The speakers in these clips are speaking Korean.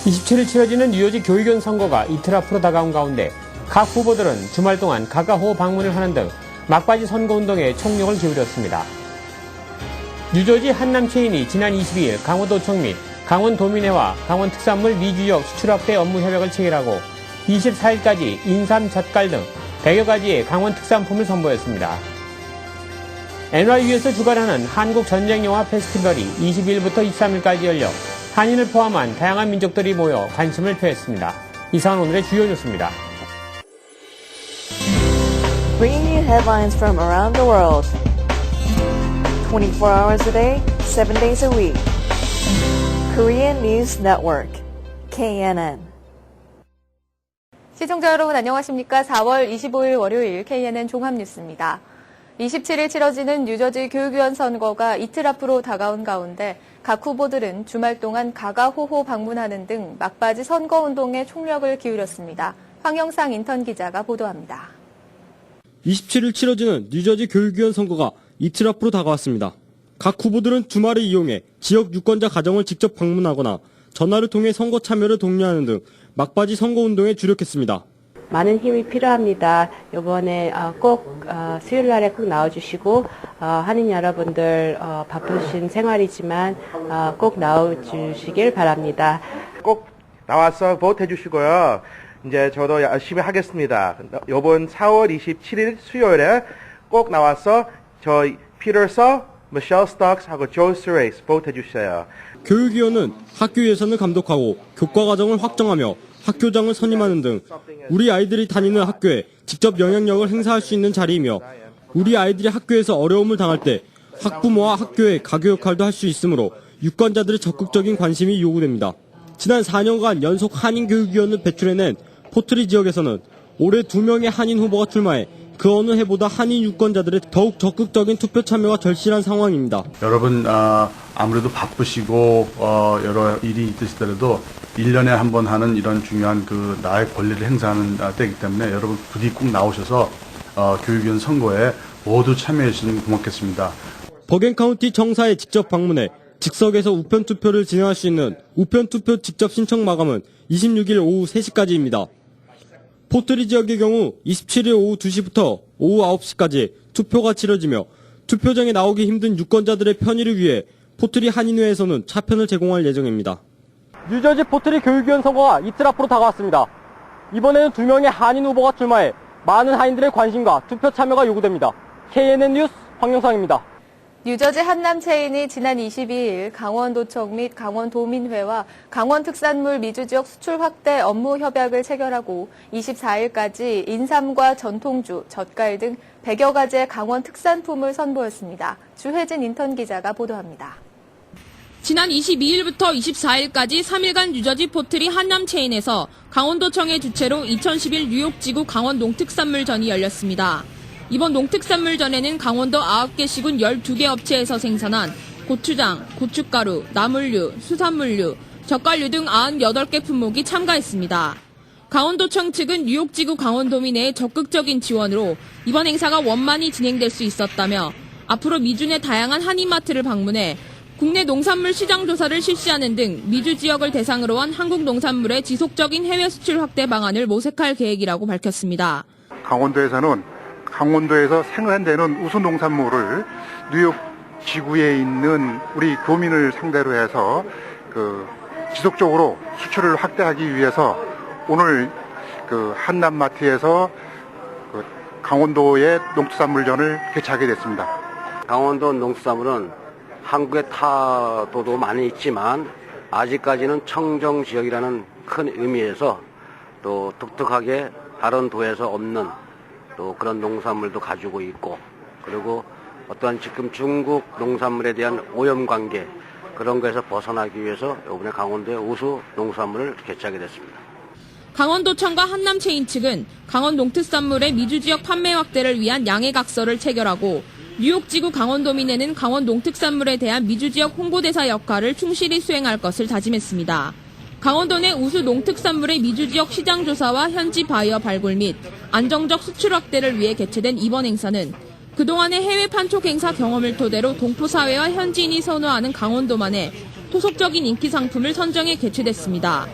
27일 치러지는 뉴저지 교육위원 선거가 이틀 앞으로 다가온 가운데 각 후보들은 주말 동안 가가호호 방문을 하는 등 막바지 선거운동에 총력을 기울였습니다. 뉴저지 한남 체인이 지난 22일 강원도청 및 강원도민회와 강원특산물 미주지역 수출 확대 업무 협약을 체결하고 24일까지 인삼, 젓갈 등 100여 가지의 강원 특산품을 선보였습니다. NYU에서 주관하는 한국 전쟁영화 페스티벌이 22일부터 23일까지 열려 한인을 포함한 다양한 민족들이 모여 관심을 표했습니다. 이상은 오늘의 주요 뉴스입니다. Bringing you headlines from around the world. 24 hours a day, 7 days a week. Korean News Network, KNN. 시청자 여러분 안녕하십니까? 4월 25일 월요일 KNN 종합뉴스입니다. 27일 치러지는 뉴저지 교육위원 선거가 이틀 앞으로 다가온 가운데 각 후보들은 주말 동안 가가호호 방문하는 등 막바지 선거운동에 총력을 기울였습니다. 황영상 인턴 기자가 보도합니다. 27일 치러지는 뉴저지 교육위원 선거가 이틀 앞으로 다가왔습니다. 각 후보들은 주말을 이용해 지역 유권자 가정을 직접 방문하거나 전화를 통해 선거 참여를 독려하는 등 막바지 선거운동에 주력했습니다. 많은 힘이 필요합니다. 이번에 꼭 수요일 날에 꼭 나와주시고 한인 여러분들 바쁘신 생활이지만 꼭 나와주시길 바랍니다. 꼭 나와서 보트 해주시고요. 이제 저도 열심히 하겠습니다. 이번 4월 27일 수요일에 꼭 나와서 저희 피터 서, 미셸 스톡스하고 조 스레이스 보트 해주세요. 교육위원은 학교 예산을 감독하고 교과 과정을 확정하며 학교장을 선임하는 등 우리 아이들이 다니는 학교에 직접 영향력을 행사할 수 있는 자리이며 우리 아이들이 학교에서 어려움을 당할 때 학부모와 학교의 가교 역할도 할 수 있으므로 유권자들의 적극적인 관심이 요구됩니다. 지난 4년간 연속 한인 교육위원을 배출해낸 포트리 지역에서는 올해 2명의 한인 후보가 출마해 그 어느 해보다 한인 유권자들의 더욱 적극적인 투표 참여가 절실한 상황입니다. 여러분 아무래도 바쁘시고 여러 일이 있으시더라도 1년에 한 번 하는 이런 중요한 그 나의 권리를 행사하는 때이기 때문에 여러분 부디 꼭 나오셔서 교육위원 선거에 모두 참여해 주시면 고맙겠습니다. 버겐카운티 청사에 직접 방문해 즉석에서 우편투표를 진행할 수 있는 우편투표 직접 신청 마감은 26일 오후 3시까지입니다. 포트리 지역의 경우 27일 오후 2시부터 오후 9시까지 투표가 치러지며 투표장에 나오기 힘든 유권자들의 편의를 위해 포트리 한인회에서는 차편을 제공할 예정입니다. 뉴저지 포트리 교육위원 선거가 이틀 앞으로 다가왔습니다. 이번에는 2명의 한인 후보가 출마해 많은 한인들의 관심과 투표 참여가 요구됩니다. KNN 뉴스 황영상입니다. 뉴저지 한남 체인이 지난 22일 강원도청 및 강원도민회와 강원특산물 미주지역 수출 확대 업무 협약을 체결하고 24일까지 인삼과 전통주, 젓갈 등 100여 가지의 강원 특산품을 선보였습니다. 주혜진 인턴 기자가 보도합니다. 지난 22일부터 24일까지 3일간 뉴저지 포트리 한남 체인에서 강원도청의 주최로 2011 뉴욕지구 강원 농특산물전이 열렸습니다. 이번 농특산물전에는 강원도 9개 시군 12개 업체에서 생산한 고추장, 고춧가루, 나물류, 수산물류, 젓갈류 등 98개 품목이 참가했습니다. 강원도청 측은 뉴욕지구 강원도민회의 적극적인 지원으로 이번 행사가 원만히 진행될 수 있었다며 앞으로 미주 내 다양한 한인마트를 방문해 국내 농산물 시장 조사를 실시하는 등 미주 지역을 대상으로 한 한국 농산물의 지속적인 해외 수출 확대 방안을 모색할 계획이라고 밝혔습니다. 강원도에서는 강원도에서 생산되는 우수 농산물을 뉴욕 지구에 있는 우리 교민을 상대로 해서 지속적으로 수출을 확대하기 위해서 오늘 한남마트에서 강원도의 농특산물전을 개최하게 됐습니다. 강원도 농특산물은 한국의 타도도 많이 있지만 아직까지는 청정 지역이라는 큰 의미에서 또 독특하게 다른 도에서 없는 또 그런 농산물도 가지고 있고 그리고 어떠한 지금 중국 농산물에 대한 오염관계 그런 거에서 벗어나기 위해서 이번에 강원도의 우수 농산물을 개최하게 됐습니다. 강원도청과 한남체인 측은 강원 농특산물의 미주 지역 판매 확대를 위한 양해각서를 체결하고 뉴욕지구 강원도민회는 강원 농특산물에 대한 미주 지역 홍보대사 역할을 충실히 수행할 것을 다짐했습니다. 강원도 내 우수 농특산물의 미주 지역 시장 조사와 현지 바이어 발굴 및 안정적 수출 확대를 위해 개최된 이번 행사는 그동안의 해외 판촉 행사 경험을 토대로 동포사회와 현지인이 선호하는 강원도만의 토속적인 인기 상품을 선정해 개최됐습니다.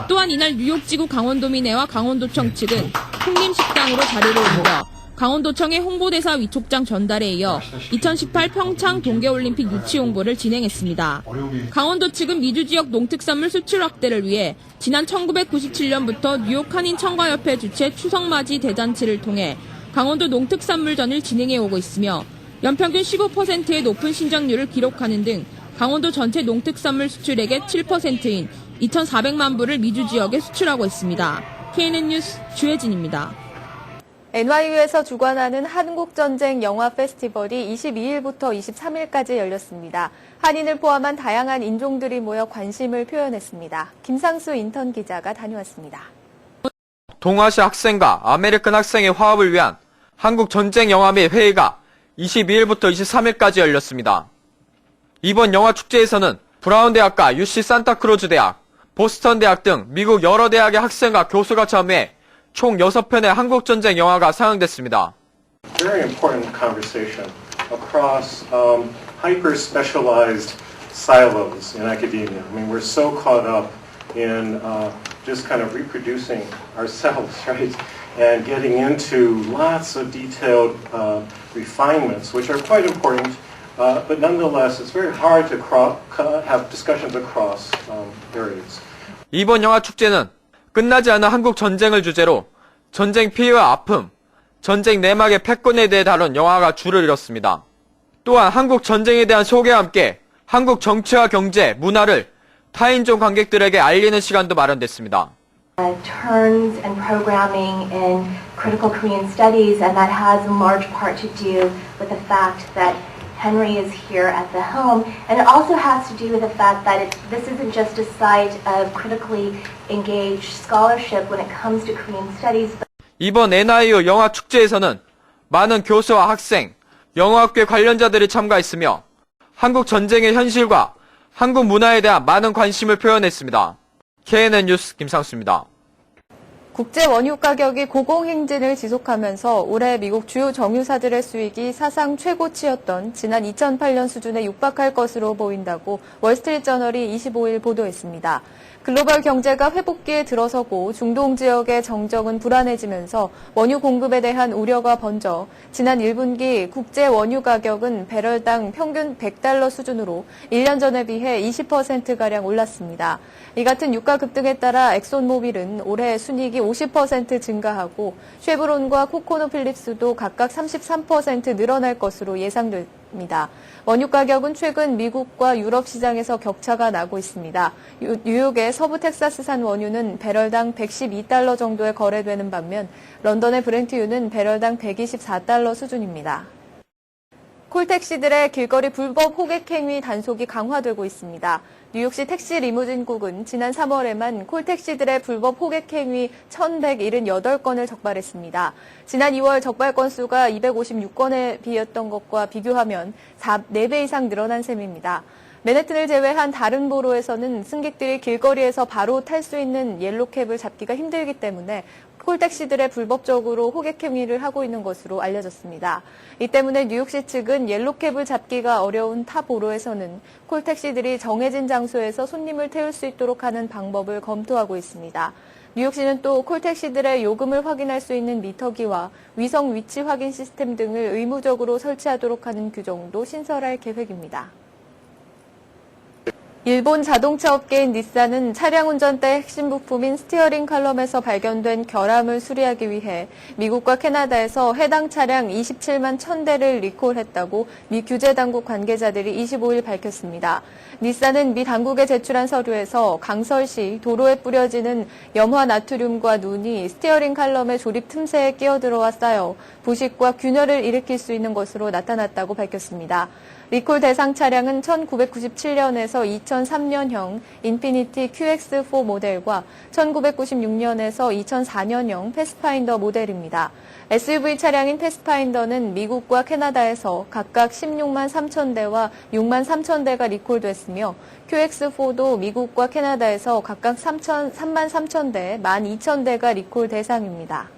또한 이날 뉴욕지구 강원도민회와 강원도청 측은 풍림식당으로 자리를 옮겨 강원도청의 홍보대사 위촉장 전달에 이어 2018 평창 동계올림픽 유치 홍보를 진행했습니다. 강원도 측은 미주 지역 농특산물 수출 확대를 위해 지난 1997년부터 뉴욕 한인청과협회 주최 추석맞이 대잔치를 통해 강원도 농특산물전을 진행해 오고 있으며 연평균 15%의 높은 신장률을 기록하는 등 강원도 전체 농특산물 수출액의 7%인 2,400만 부를 미주 지역에 수출하고 있습니다. KNN 뉴스 주혜진입니다. NYU에서 주관하는 한국전쟁 영화 페스티벌이 22일부터 23일까지 열렸습니다. 한인을 포함한 다양한 인종들이 모여 관심을 표현했습니다. 김상수 인턴 기자가 다녀왔습니다. 동아시아 학생과 아메리칸 학생의 화합을 위한 한국전쟁영화 및 회의가 22일부터 23일까지 열렸습니다. 이번 영화축제에서는 브라운 대학과 UC 산타크루즈 대학, 보스턴 대학 등 미국 여러 대학의 학생과 교수가 참여해 총 6편의 한국전쟁 영화가 상영됐습니다. Very important conversation across hyper-specialized silos in academia. I mean, we're so caught up in just kind of reproducing ourselves, right? And getting into lots of detailed refinements, which are quite important, but nonetheless, it's very hard to have discussions across areas. 이번 영화축제는 끝나지 않은 한국 전쟁을 주제로 전쟁 피해와 아픔, 전쟁 내막의 패권에 대해 다룬 영화가 줄을 이뤘습니다. 또한 한국 전쟁에 대한 소개와 함께 한국 정치와 경제, 문화를 타인종 관객들에게 알리는 시간도 마련됐습니다. Turns and programming in critical Korean studies, and that has in large part to do with the fact that Henry is here at the home, and it also has to do with the fact that this isn't just a site of critically engaged scholarship when it comes to Korean studies. 이번 NIU 영화 축제에서는 많은 교수와 학생, 영화학계 관련자들이 참가했으며 한국 전쟁의 현실과 한국 문화에 대한 많은 관심을 표현했습니다. KNN 뉴스 김상수입니다. 국제 원유 가격이 고공행진을 지속하면서 올해 미국 주요 정유사들의 수익이 사상 최고치였던 지난 2008년 수준에 육박할 것으로 보인다고 월스트리트저널이 25일 보도했습니다. 글로벌 경제가 회복기에 들어서고 중동 지역의 정정은 불안해지면서 원유 공급에 대한 우려가 번져 지난 1분기 국제 원유 가격은 배럴당 평균 $100 수준으로 1년 전에 비해 20%가량 올랐습니다. 이 같은 유가 급등에 따라 엑손모빌은 올해 순이익이 50% 증가하고 쉐브론과 코코노필립스도 각각 33% 늘어날 것으로 예상됩니다. 원유 가격은 최근 미국과 유럽 시장에서 격차가 나고 있습니다. 뉴욕의 서부 텍사스산 원유는 배럴당 $112 정도에 거래되는 반면 런던의 브렌트유는 배럴당 $124 수준입니다. 콜택시들의 길거리 불법 호객 행위 단속이 강화되고 있습니다. 뉴욕시 택시 리무진국은 지난 3월에만 콜택시들의 불법 호객 행위 1,178건을 적발했습니다. 지난 2월 적발 건수가 256건에 비했던 것과 비교하면 4배 이상 늘어난 셈입니다. 맨해튼을 제외한 다른 보로에서는 승객들이 길거리에서 바로 탈 수 있는 옐로캡을 잡기가 힘들기 때문에 콜택시들의 불법적으로 호객 행위를 하고 있는 것으로 알려졌습니다. 이 때문에 뉴욕시 측은 옐로캡을 잡기가 어려운 타 보로에서는 콜택시들이 정해진 장소에서 손님을 태울 수 있도록 하는 방법을 검토하고 있습니다. 뉴욕시는 또 콜택시들의 요금을 확인할 수 있는 미터기와 위성 위치 확인 시스템 등을 의무적으로 설치하도록 하는 규정도 신설할 계획입니다. 일본 자동차 업계인 닛산은 차량 운전대 핵심 부품인 스티어링 칼럼에서 발견된 결함을 수리하기 위해 미국과 캐나다에서 해당 차량 27만 1,000대를 리콜했다고 미 규제당국 관계자들이 25일 밝혔습니다. 닛산은 미 당국에 제출한 서류에서 강설시 도로에 뿌려지는 염화 나트륨과 눈이 스티어링 칼럼의 조립 틈새에 끼어들어와 쌓여 부식과 균열을 일으킬 수 있는 것으로 나타났다고 밝혔습니다. 리콜 대상 차량은 1997년에서 2003년형 인피니티 QX4 모델과 1996년에서 2004년형 패스파인더 모델입니다. SUV 차량인 패스파인더는 미국과 캐나다에서 각각 16만 3천 대와 6만 3천 대가 리콜됐으며 QX4도 미국과 캐나다에서 각각 3만 3천 대, 1만 2천 대가 리콜 대상입니다.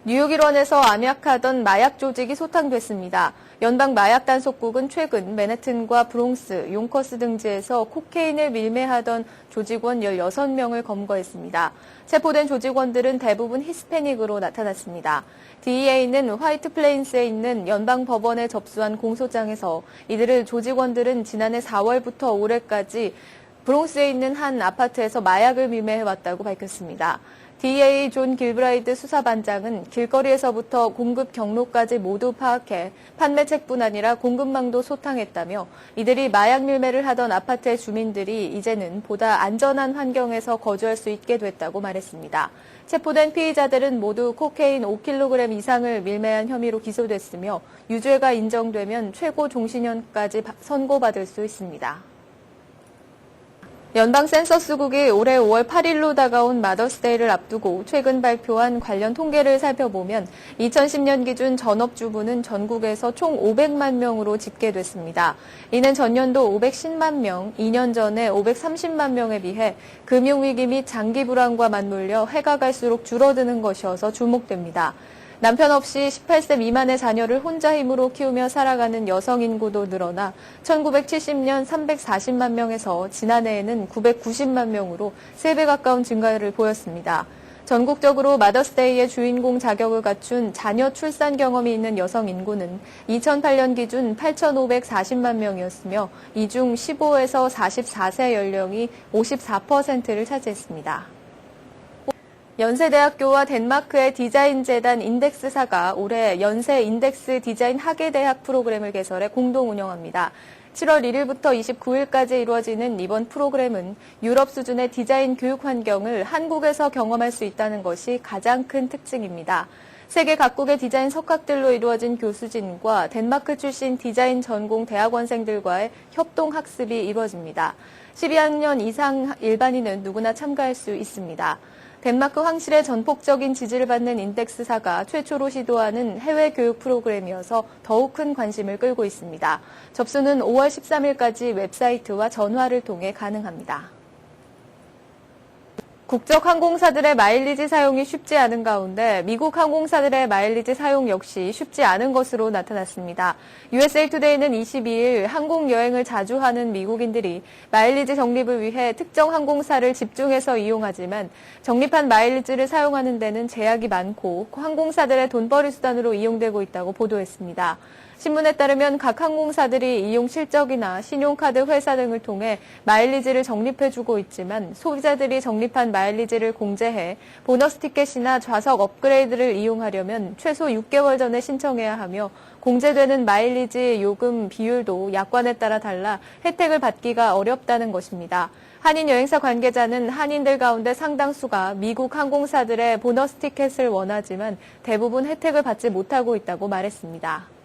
뉴욕 일원에서 암약하던 마약 조직이 소탕됐습니다. 연방 마약 단속국은 최근 맨해튼과 브롱스, 용커스 등지에서 코케인을 밀매하던 조직원 16명을 검거했습니다. 체포된 조직원들은 대부분 히스패닉으로 나타났습니다. DEA는 화이트 플레인스에 있는 연방 법원에 접수한 공소장에서 이들을 조직원들은 지난해 4월부터 올해까지 브롱스에 있는 한 아파트에서 마약을 밀매해왔다고 밝혔습니다. DEA 존 길브라이드 수사반장은 길거리에서부터 공급 경로까지 모두 파악해 판매책뿐 아니라 공급망도 소탕했다며 이들이 마약 밀매를 하던 아파트의 주민들이 이제는 보다 안전한 환경에서 거주할 수 있게 됐다고 말했습니다. 체포된 피의자들은 모두 코케인 5kg 이상을 밀매한 혐의로 기소됐으며 유죄가 인정되면 최고 종신형까지 선고받을 수 있습니다. 연방 센서스국이 올해 5월 8일로 다가온 마더스데이를 앞두고 최근 발표한 관련 통계를 살펴보면 2010년 기준 전업주부는 전국에서 총 500만 명으로 집계됐습니다. 이는 전년도 510만 명, 2년 전에 530만 명에 비해 금융위기 및 장기 불황과 맞물려 해가 갈수록 줄어드는 것이어서 주목됩니다. 남편 없이 18세 미만의 자녀를 혼자 힘으로 키우며 살아가는 여성 인구도 늘어나 1970년 340만 명에서 지난해에는 990만 명으로 3배 가까운 증가를 보였습니다. 전국적으로 마더스데이의 주인공 자격을 갖춘 자녀 출산 경험이 있는 여성 인구는 2008년 기준 8,540만 명이었으며 이 중 15에서 44세 연령이 54%를 차지했습니다. 연세대학교와 덴마크의 디자인재단 인덱스사가 올해 연세 인덱스 디자인 학예대학 프로그램을 개설해 공동 운영합니다. 7월 1일부터 29일까지 이루어지는 이번 프로그램은 유럽 수준의 디자인 교육 환경을 한국에서 경험할 수 있다는 것이 가장 큰 특징입니다. 세계 각국의 디자인 석학들로 이루어진 교수진과 덴마크 출신 디자인 전공 대학원생들과의 협동 학습이 이루어집니다. 12학년 이상 일반인은 누구나 참가할 수 있습니다. 덴마크 황실의 전폭적인 지지를 받는 인덱스사가 최초로 시도하는 해외 교육 프로그램이어서 더욱 큰 관심을 끌고 있습니다. 접수는 5월 13일까지 웹사이트와 전화를 통해 가능합니다. 국적 항공사들의 마일리지 사용이 쉽지 않은 가운데 미국 항공사들의 마일리지 사용 역시 쉽지 않은 것으로 나타났습니다. USA 투데이는 22일 항공 여행을 자주 하는 미국인들이 마일리지 적립을 위해 특정 항공사를 집중해서 이용하지만 적립한 마일리지를 사용하는 데는 제약이 많고 항공사들의 돈벌이 수단으로 이용되고 있다고 보도했습니다. 신문에 따르면 각 항공사들이 이용 실적이나 신용카드 회사 등을 통해 마일리지를 적립해주고 있지만 소비자들이 적립한 마일리지를 공제해 보너스 티켓이나 좌석 업그레이드를 이용하려면 최소 6개월 전에 신청해야 하며 공제되는 마일리지 요금 비율도 약관에 따라 달라 혜택을 받기가 어렵다는 것입니다. 한인 여행사 관계자는 한인들 가운데 상당수가 미국 항공사들의 보너스 티켓을 원하지만 대부분 혜택을 받지 못하고 있다고 말했습니다.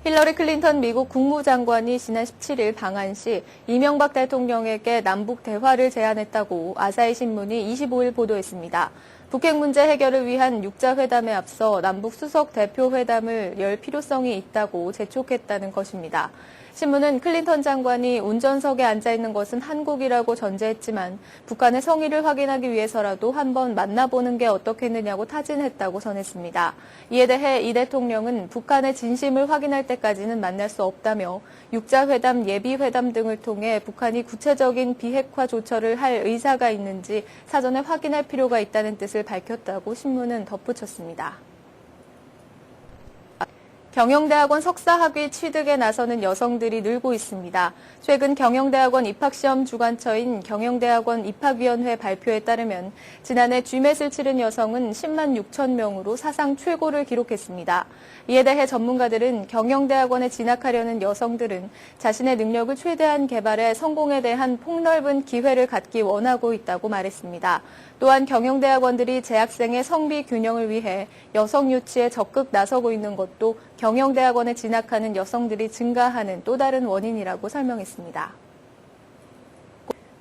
힐러리 클린턴 미국 국무장관이 지난 17일 방한 시 이명박 대통령에게 남북 대화를 제안했다고 아사히 신문이 25일 보도했습니다. 북핵 문제 해결을 위한 6자 회담에 앞서 남북 수석 대표 회담을 열 필요성이 있다고 재촉했다는 것입니다. 신문은 클린턴 장관이 운전석에 앉아있는 것은 한국이라고 전제했지만 북한의 성의를 확인하기 위해서라도 한번 만나보는 게 어떻겠느냐고 타진했다고 전했습니다. 이에 대해 이 대통령은 북한의 진심을 확인할 때까지는 만날 수 없다며 6자 회담, 예비 회담 등을 통해 북한이 구체적인 비핵화 조처를 할 의사가 있는지 사전에 확인할 필요가 있다는 뜻을 밝혔다고 신문은 덧붙였습니다. 경영대학원 석사학위 취득에 나서는 여성들이 늘고 있습니다. 최근 경영대학원 입학시험 주관처인 경영대학원 입학위원회 발표에 따르면 지난해 GMAT을 치른 여성은 10만 6천 명으로 사상 최고를 기록했습니다. 이에 대해 전문가들은 경영대학원에 진학하려는 여성들은 자신의 능력을 최대한 개발해 성공에 대한 폭넓은 기회를 갖기 원하고 있다고 말했습니다. 또한 경영대학원들이 재학생의 성비 균형을 위해 여성 유치에 적극 나서고 있는 것도 경영대학원에 진학하는 여성들이 증가하는 또 다른 원인이라고 설명했습니다.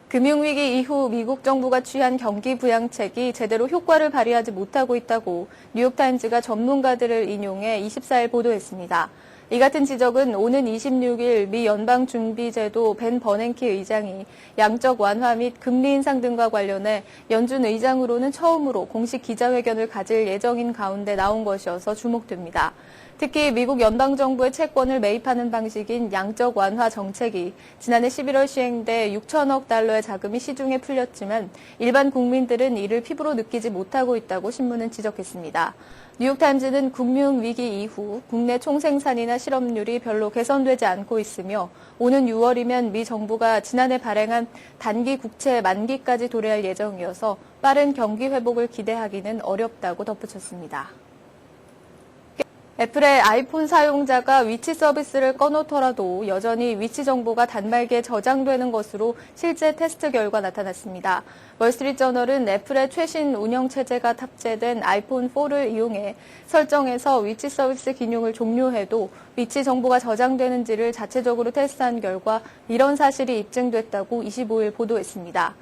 금융위기 이후 미국 정부가 취한 경기 부양책이 제대로 효과를 발휘하지 못하고 있다고 뉴욕타임즈가 전문가들을 인용해 24일 보도했습니다. 이 같은 지적은 오는 26일 미 연방준비제도 벤 버냉키 의장이 양적 완화 및 금리 인상 등과 관련해 연준 의장으로는 처음으로 공식 기자회견을 가질 예정인 가운데 나온 것이어서 주목됩니다. 특히 미국 연방정부의 채권을 매입하는 방식인 양적 완화 정책이 지난해 11월 시행돼 6천억 달러의 자금이 시중에 풀렸지만 일반 국민들은 이를 피부로 느끼지 못하고 있다고 신문은 지적했습니다. 뉴욕타임즈는 금융위기 이후 국내 총생산이나 실업률이 별로 개선되지 않고 있으며 오는 6월이면 미 정부가 지난해 발행한 단기 국채 만기까지 도래할 예정이어서 빠른 경기 회복을 기대하기는 어렵다고 덧붙였습니다. 애플의 아이폰 사용자가 위치 서비스를 꺼놓더라도 여전히 위치 정보가 단말기에 저장되는 것으로 실제 테스트 결과 나타났습니다. 월스트리트저널은 애플의 최신 운영체제가 탑재된 아이폰 4를 이용해 설정에서 위치 서비스 기능을 종료해도 위치 정보가 저장되는지를 자체적으로 테스트한 결과 이런 사실이 입증됐다고 25일 보도했습니다.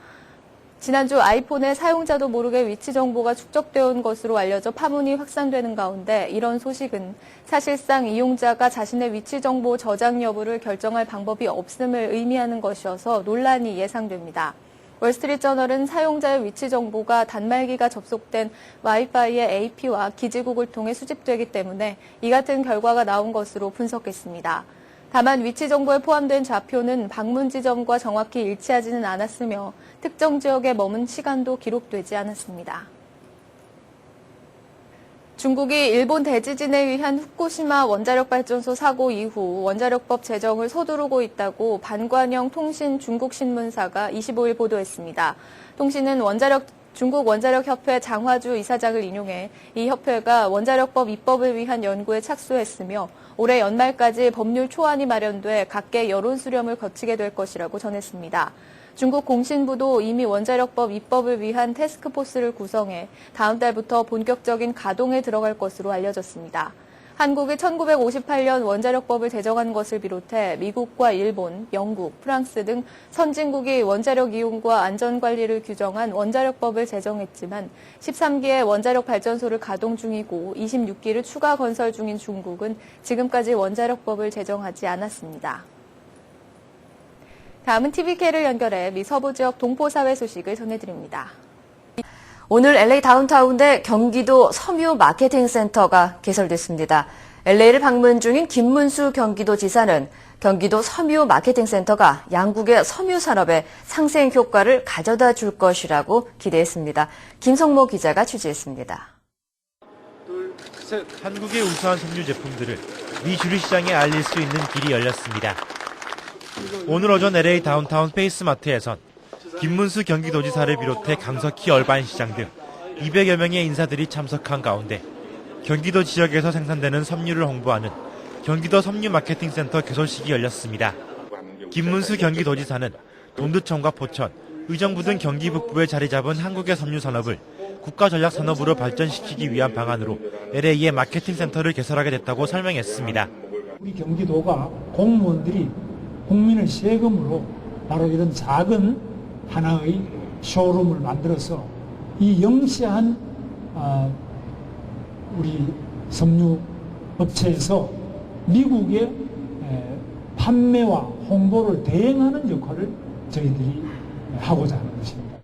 지난주 아이폰의 사용자도 모르게 위치 정보가 축적되어 온 것으로 알려져 파문이 확산되는 가운데 이런 소식은 사실상 이용자가 자신의 위치 정보 저장 여부를 결정할 방법이 없음을 의미하는 것이어서 논란이 예상됩니다. 월스트리트저널은 사용자의 위치 정보가 단말기가 접속된 와이파이의 AP와 기지국을 통해 수집되기 때문에 이 같은 결과가 나온 것으로 분석했습니다. 다만 위치 정보에 포함된 좌표는 방문 지점과 정확히 일치하지는 않았으며 특정 지역에 머문 시간도 기록되지 않았습니다. 중국이 일본 대지진에 의한 후쿠시마 원자력발전소 사고 이후 원자력법 제정을 서두르고 있다고 반관영 통신 중국 신문사가 25일 보도했습니다. 통신은 중국 원자력협회 장화주 이사장을 인용해 이 협회가 원자력법 입법을 위한 연구에 착수했으며 올해 연말까지 법률 초안이 마련돼 각계 여론 수렴을 거치게 될 것이라고 전했습니다. 중국 공신부도 이미 원자력법 입법을 위한 태스크포스를 구성해 다음 달부터 본격적인 가동에 들어갈 것으로 알려졌습니다. 한국이 1958년 원자력법을 제정한 것을 비롯해 미국과 일본, 영국, 프랑스 등 선진국이 원자력 이용과 안전관리를 규정한 원자력법을 제정했지만 13기의 원자력 발전소를 가동 중이고 26기를 추가 건설 중인 중국은 지금까지 원자력법을 제정하지 않았습니다. 다음은 TVK를 연결해 미 서부 지역 동포사회 소식을 전해드립니다. 오늘 LA 다운타운 내 경기도 섬유 마케팅 센터가 개설됐습니다. LA를 방문 중인 김문수 경기도지사는 경기도 섬유 마케팅 센터가 양국의 섬유 산업에 상생 효과를 가져다 줄 것이라고 기대했습니다. 김성모 기자가 취재했습니다. 한국의 우수한 섬유 제품들을 미 주류시장에 알릴 수 있는 길이 열렸습니다. 오늘 오전 LA 다운타운 페이스마트에선 김문수 경기도지사를 비롯해 강석희 얼반시장 등 200여 명의 인사들이 참석한 가운데 경기도 지역에서 생산되는 섬유를 홍보하는 경기도 섬유 마케팅 센터 개설식이 열렸습니다. 김문수 경기도지사는 동두천과 포천, 의정부 등 경기 북부에 자리 잡은 한국의 섬유 산업을 국가 전략 산업으로 발전시키기 위한 방안으로 LA에 마케팅 센터를 개설하게 됐다고 설명했습니다. 우리 경기도가 공무원들이 국민의 세금으로 바로 이런 작은 하나의 쇼룸을 만들어서 이 영시한 우리 섬유 업체에서 미국의 판매와 홍보를 대행하는 역할을 저희들이 하고자 하는 것입니다.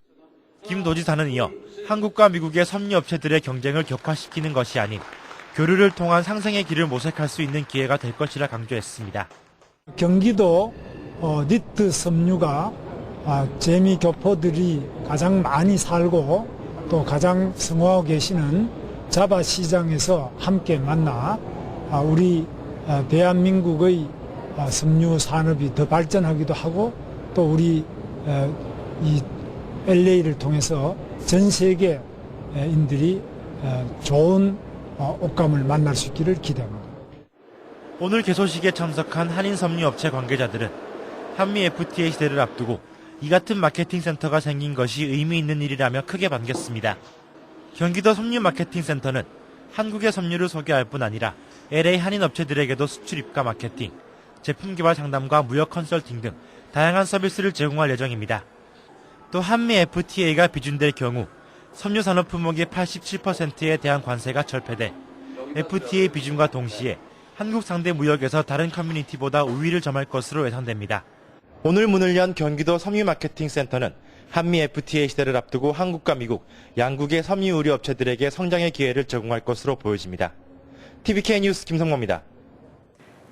김 도지사는 이어 한국과 미국의 섬유 업체들의 경쟁을 격화시키는 것이 아닌 교류를 통한 상생의 길을 모색할 수 있는 기회가 될 것이라 강조했습니다. 경기도 니트 섬유가 재미 교포들이 가장 많이 살고 또 가장 성공하고 계시는 자바 시장에서 함께 만나 우리 대한민국의 섬유 산업이 더 발전하기도 하고 또 우리 이 LA를 통해서 전 세계인들이 좋은 옷감을 만날 수 있기를 기대합니다. 오늘 개소식에 참석한 한인 섬유업체 관계자들은 한미 FTA 시대를 앞두고 이 같은 마케팅 센터가 생긴 것이 의미 있는 일이라며 크게 반겼습니다. 경기도 섬유 마케팅 센터는 한국의 섬유를 소개할 뿐 아니라 LA 한인 업체들에게도 수출 입가 마케팅, 제품 개발 상담과 무역 컨설팅 등 다양한 서비스를 제공할 예정입니다. 또 한미 FTA가 비준될 경우 섬유 산업 품목의 87%에 대한 관세가 철폐돼 FTA 비준과 동시에 한국 상대 무역에서 다른 커뮤니티보다 우위를 점할 것으로 예상됩니다. 오늘 문을 연 경기도 섬유 마케팅 센터는 한미 FTA 시대를 앞두고 한국과 미국, 양국의 섬유 의류 업체들에게 성장의 기회를 제공할 것으로 보여집니다. TVK 뉴스 김성모입니다.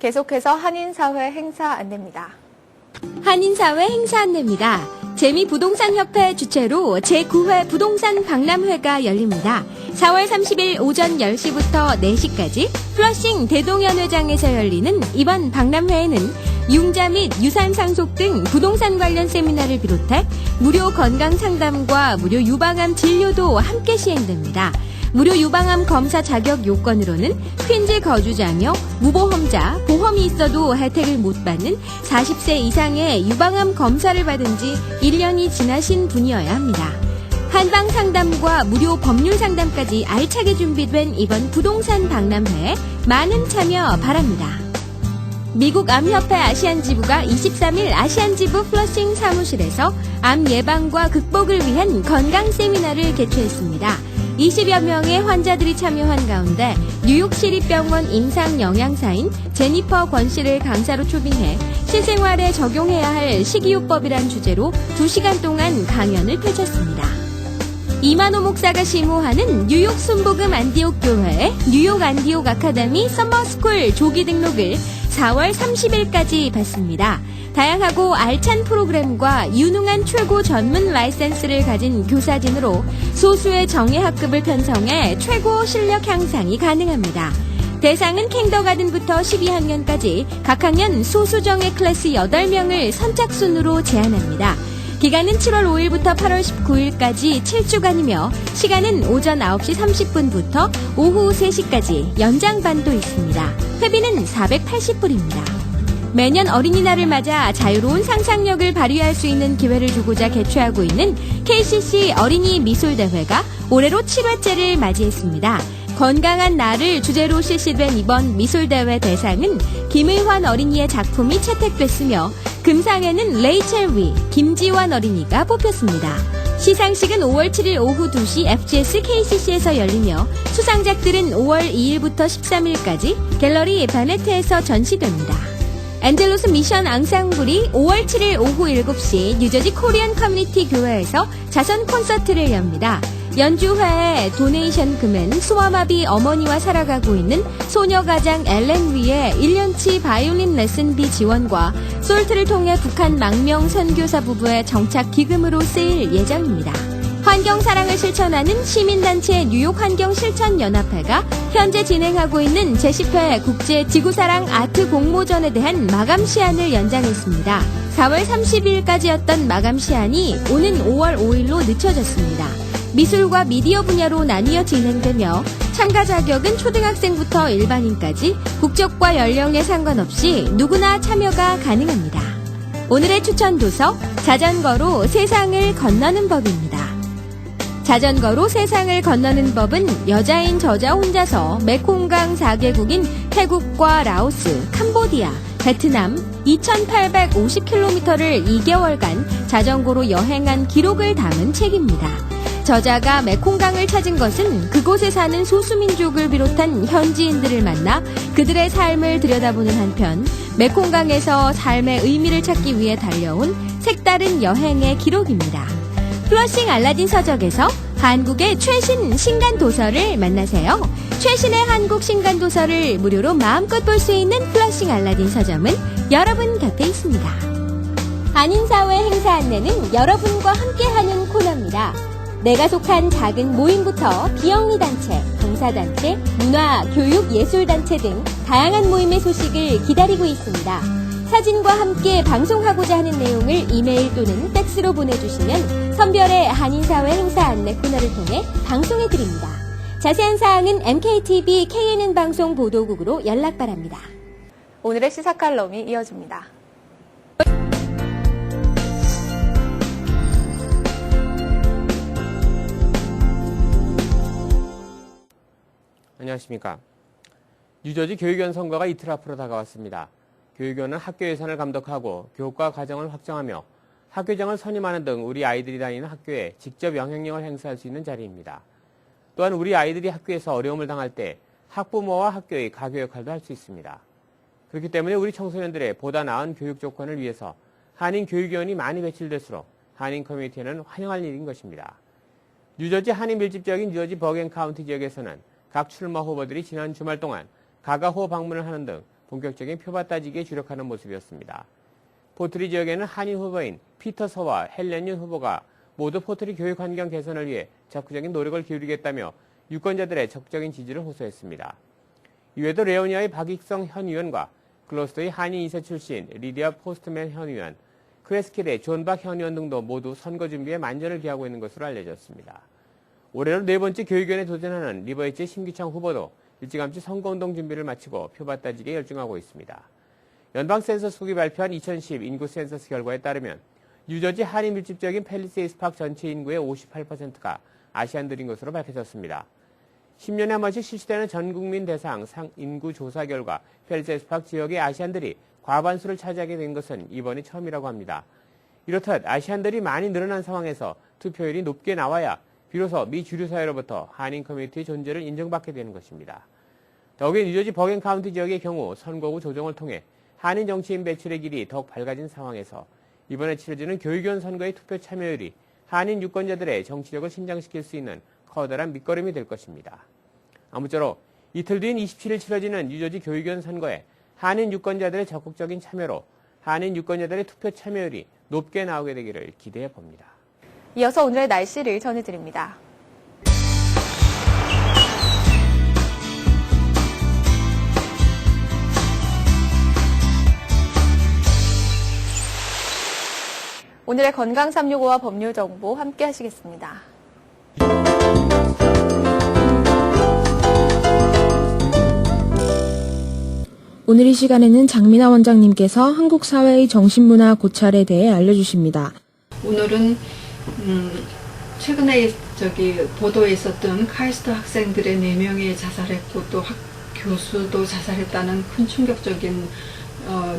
계속해서 한인사회 행사 안내입니다. 한인사회 행사 안내입니다. 재미부동산협회 주최로 제9회 부동산 박람회가 열립니다. 4월 30일 오전 10시부터 4시까지 플러싱 대동연회장에서 열리는 이번 박람회에는 융자 및 유산 상속 등 부동산 관련 세미나를 비롯해 무료 건강 상담과 무료 유방암 진료도 함께 시행됩니다. 무료 유방암 검사 자격 요건으로는 퀸즈 거주자며 무보험자, 보험이 있어도 혜택을 못 받는 40세 이상의 유방암 검사를 받은 지 1년이 지나신 분이어야 합니다. 한방 상담과 무료 법률 상담까지 알차게 준비된 이번 부동산 박람회에 많은 참여 바랍니다. 미국 암협회 아시안지부가 23일 아시안지부 플러싱 사무실에서 암 예방과 극복을 위한 건강 세미나를 개최했습니다. 20여 명의 환자들이 참여한 가운데 뉴욕시립병원 임상영양사인 제니퍼 권 씨를 강사로 초빙해 실생활에 적용해야 할 식이요법이란 주제로 2시간 동안 강연을 펼쳤습니다. 이만호 목사가 심호하는 뉴욕 순복음 안디옥 교회의 뉴욕 안디옥 아카데미 서머스쿨 조기 등록을 4월 30일까지 받습니다. 다양하고 알찬 프로그램과 유능한 최고 전문 라이센스를 가진 교사진으로 소수의 정예학급을 편성해 최고 실력 향상이 가능합니다. 대상은 kindergarten부터 12학년까지 각 학년 소수정예 클래스 8명을 선착순으로 제한합니다. 기간은 7월 5일부터 8월 19일까지 7주간이며 시간은 오전 9시 30분부터 오후 3시까지 연장반도 있습니다. 회비는 480불입니다. 매년 어린이날을 맞아 자유로운 상상력을 발휘할 수 있는 기회를 주고자 개최하고 있는 KCC 어린이 미술대회가 올해로 7회째를 맞이했습니다. 건강한 날을 주제로 실시된 이번 미술대회 대상은 김의환 어린이의 작품이 채택됐으며 금상에는 레이첼 위, 김지환 어린이가 뽑혔습니다. 시상식은 5월 7일 오후 2시 FGS KCC에서 열리며 수상작들은 5월 2일부터 13일까지 갤러리 바네트에서 전시됩니다. 앤젤로스 미션 앙상블이 5월 7일 오후 7시 뉴저지 코리안 커뮤니티 교회에서 자선 콘서트를 엽니다. 연주회의 도네이션 금은 소아마비 어머니와 살아가고 있는 소녀가장 엘렌 위의 1년치 바이올린 레슨비 지원과 솔트를 통해 북한 망명 선교사 부부의 정착 기금으로 쓰일 예정입니다. 환경사랑을 실천하는 시민단체 뉴욕 환경실천연합회가 현재 진행하고 있는 제10회 국제지구사랑 아트 공모전에 대한 마감 시한을 연장했습니다. 4월 30일까지였던 마감 시한이 오는 5월 5일로 늦춰졌습니다. 미술과 미디어 분야로 나뉘어 진행되며 참가 자격은 초등학생부터 일반인까지 국적과 연령에 상관없이 누구나 참여가 가능합니다. 오늘의 추천 도서 자전거로 세상을 건너는 법입니다. 자전거로 세상을 건너는 법은 여자인 저자 혼자서 메콩강 4개국인 태국과 라오스, 캄보디아, 베트남 2,850km를 2개월간 자전거로 여행한 기록을 담은 책입니다. 저자가 메콩강을 찾은 것은 그곳에 사는 소수민족을 비롯한 현지인들을 만나 그들의 삶을 들여다보는 한편 메콩강에서 삶의 의미를 찾기 위해 달려온 색다른 여행의 기록입니다. 플러싱 알라딘 서적에서 한국의 최신 신간 도서를 만나세요. 최신의 한국 신간 도서를 무료로 마음껏 볼 수 있는 플러싱 알라딘 서점은 여러분 곁에 있습니다. 한인사회 행사 안내는 여러분과 함께하는 코너입니다. 내가 속한 작은 모임부터 비영리 단체, 봉사단체, 문화, 교육, 예술단체 등 다양한 모임의 소식을 기다리고 있습니다. 사진과 함께 방송하고자 하는 내용을 이메일 또는 팩스로 보내주시면 선별의 한인사회 행사 안내 코너를 통해 방송해드립니다. 자세한 사항은 MKTV KNN 방송 보도국으로 연락 바랍니다. 오늘의 시사 칼럼이 이어집니다. 안녕하십니까. 뉴저지 교육위원 선거가 이틀 앞으로 다가왔습니다. 교육위원은 학교 예산을 감독하고 교과 과정을 확정하며 학교장을 선임하는 등 우리 아이들이 다니는 학교에 직접 영향력을 행사할 수 있는 자리입니다. 또한 우리 아이들이 학교에서 어려움을 당할 때 학부모와 학교의 가교 역할도 할 수 있습니다. 그렇기 때문에 우리 청소년들의 보다 나은 교육 조건을 위해서 한인 교육위원이 많이 배출될수록 한인 커뮤니티에는 환영할 일인 것입니다. 뉴저지 한인 밀집지역인 뉴저지 버겐 카운티 지역에서는 각 출마 후보들이 지난 주말 동안 가가호 방문을 하는 등 본격적인 표밭 따지기에 주력하는 모습이었습니다. 포트리 지역에는 한인 후보인 피터 서와 헬렌 윤 후보가 모두 포트리 교육 환경 개선을 위해 적극적인 노력을 기울이겠다며 유권자들의 적극적인 지지를 호소했습니다. 이외에도 레오니아의 박익성 현 의원과 글로스터의 한인 2세 출신 리디아 포스트맨 현 의원, 크레스킬의 존박 현 의원 등도 모두 선거 준비에 만전을 기하고 있는 것으로 알려졌습니다. 올해로 네 번째 교육위원에 도전하는 리버이츠의 심기창 후보도 일찌감치 선거운동 준비를 마치고 표밭 따지기에 열중하고 있습니다. 연방 센서스국이 발표한 2010 인구 센서스 결과에 따르면 뉴저지 한인 밀집지역인 팰리세이스 파크 전체 인구의 58%가 아시안들인 것으로 밝혀졌습니다. 10년에 한 번씩 실시되는 전국민 대상 인구 조사 결과 팰리세이스 파크 지역의 아시안들이 과반수를 차지하게 된 것은 이번이 처음이라고 합니다. 이렇듯 아시안들이 많이 늘어난 상황에서 투표율이 높게 나와야 비로소 미 주류 사회로부터 한인 커뮤니티의 존재를 인정받게 되는 것입니다. 더욱이 뉴저지 버겐 카운티 지역의 경우 선거구 조정을 통해 한인 정치인 배출의 길이 더욱 밝아진 상황에서 이번에 치러지는 교육위원 선거의 투표 참여율이 한인 유권자들의 정치력을 신장시킬 수 있는 커다란 밑거름이 될 것입니다. 아무쪼록 이틀 뒤인 27일 치러지는 뉴저지 교육위원 선거에 한인 유권자들의 적극적인 참여로 한인 유권자들의 투표 참여율이 높게 나오게 되기를 기대해 봅니다. 이어서 오늘의 날씨를 전해드립니다. 오늘의 건강 365와 법률 정보 함께 하시겠습니다. 오늘 이 시간에는 장민아 원장님께서 한국 사회의 정신문화 고찰에 대해 알려주십니다. 오늘은 최근에 보도에 있었던 카이스트 학생들의 4명이 자살했고 또 교수도 자살했다는 큰 충격적인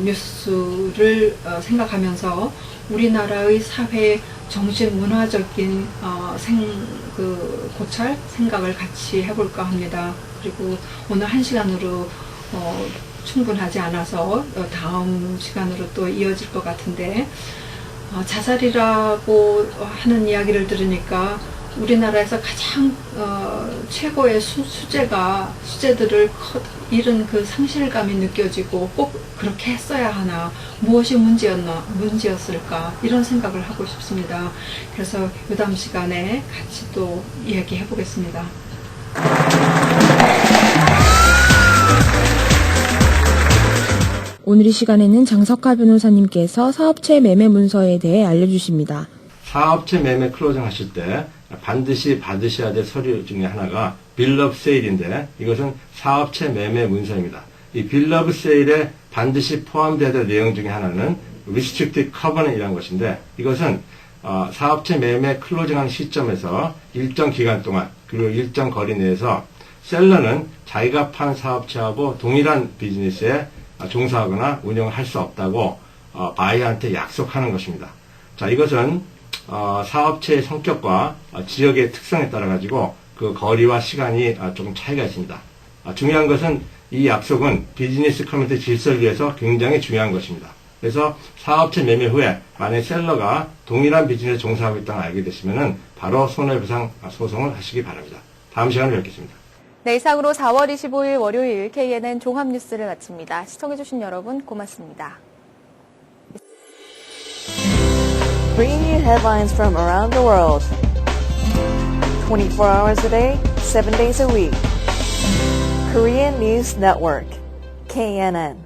뉴스를 생각하면서 우리나라의 사회 정신문화적인 고찰 생각을 같이 해볼까 합니다. 그리고 오늘 1시간으로 충분하지 않아서 다음 시간으로 또 이어질 것 같은데 자살이라고 하는 이야기를 들으니까 우리나라에서 가장 최고의 수재들을 잃은 그 상실감이 느껴지고 꼭 그렇게 했어야 하나, 무엇이 문제였을까 이런 생각을 하고 싶습니다. 그래서 이 다음 시간에 같이 또 이야기해 보겠습니다. 오늘 이 시간에는 장석하 변호사님께서 사업체 매매 문서에 대해 알려주십니다. 사업체 매매 클로징 하실 때 반드시 받으셔야 될 서류 중에 하나가 빌 오브 세일인데 이것은 사업체 매매 문서입니다. 이 빌 오브 세일에 반드시 포함되어야 될 내용 중에 하나는 restricted covenant이라는 것인데 이것은 사업체 매매 클로징하는 시점에서 일정 기간 동안 그리고 일정 거리 내에서 셀러는 자기가 판 사업체하고 동일한 비즈니스에 종사하거나 운영을 할 수 없다고 바이어한테 약속하는 것입니다. 자, 이것은 사업체의 성격과 지역의 특성에 따라 가지고 그 거리와 시간이 조금 차이가 있습니다. 중요한 것은 이 약속은 비즈니스 커뮤니티 질서를 위해서 굉장히 중요한 것입니다. 그래서 사업체 매매 후에 만약 셀러가 동일한 비즈니스에 종사하고 있다는 알게 되시면은 바로 손해배상 소송을 하시기 바랍니다. 다음 시간에 뵙겠습니다. 네, 이상으로 4월 25일 월요일 KNN 종합뉴스를 마칩니다. 시청해주신 여러분 고맙습니다. Bringing you headlines from around the world. 24 hours a day, 7 days a week. Korean News Network, KNN.